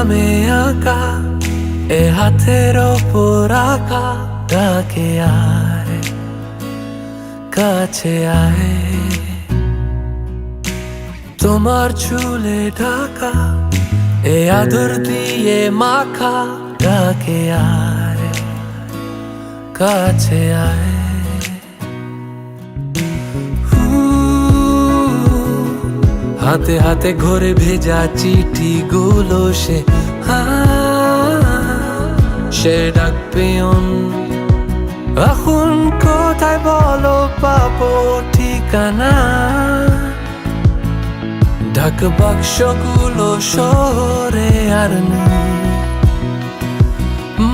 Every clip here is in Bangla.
নামে আঁকা এ হাতের ওপর আঁকা ডাকে আয় কাছে আয় তোমার চুলে ঢাকা এ আদর দিয়ে মাখা ডাকে আয় কাছে আয় হাতে হাতে ঘরে ভেজা চিঠিগুলো সে ডাক পেয়ন এখন কোথায় বলো পাবো ঠিকানা ডাক বাক্সগুলো শহরে আর নেই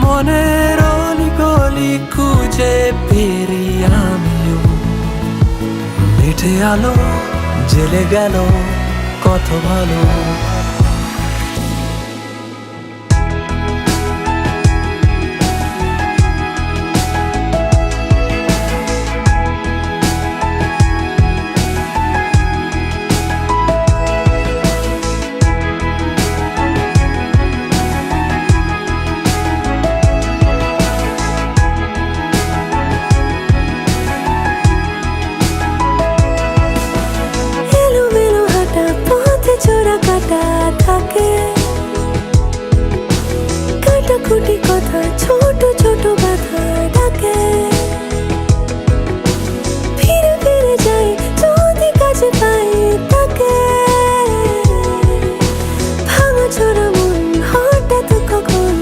মনের অলিগলি খুঁজে ফিরি আমিও মিঠে আলো জেলে গেল কত ভালো থাকে কাটাকুটি কথা ছোট ছোট ব্যথা ডাকে ফিরে ফিরে যাই যদি কাছে পাই তাকে ভাঙা চোরা মন হঠাৎ কখন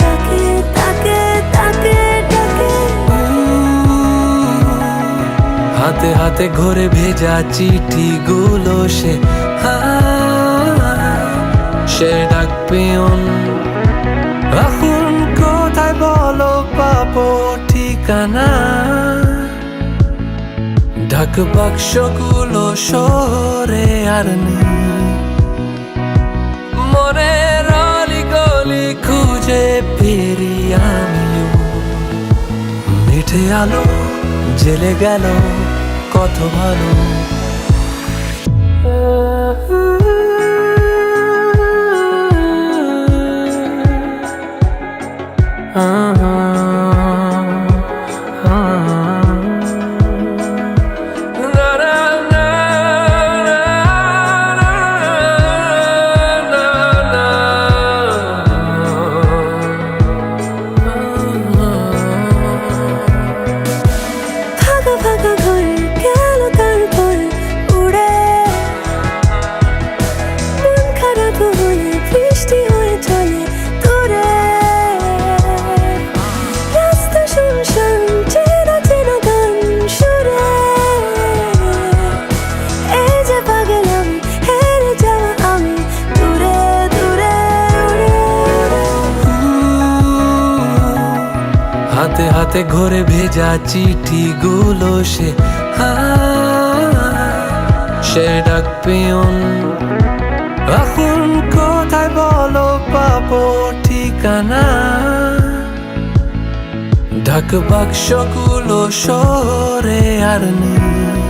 ডাকে তাকে তাকে ডাকে হাতে হাতে ঘরে ভেজা চিঠিগুলো সে ডাক পেয়ন এখন কোথায় বলো পাবো ঠিকানা ডাক বাক্সগুলো শহরে আর নেই মনের অলিগলি খুঁজে ফিরি আমিও মিঠে আলো জেলে গেল কত ভালো হাতে হাতে ঘরে ভেজা চিঠিগুলো সে ডাক পেয়ন এখন কোথায় বলো পাবো ঠিকানা ডাক বাক্সগুলো শহরে আর নেই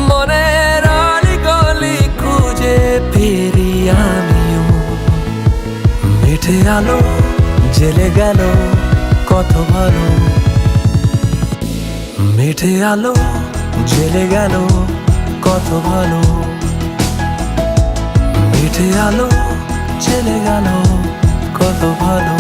মনের অলিগলি খুঁজে ফিরি আমিও মিঠে আলো জেলে গেল কত ভালো মিঠে আলো জেলে গেল কত ভালো মিঠে আলো জেলে গেল কত ভালো।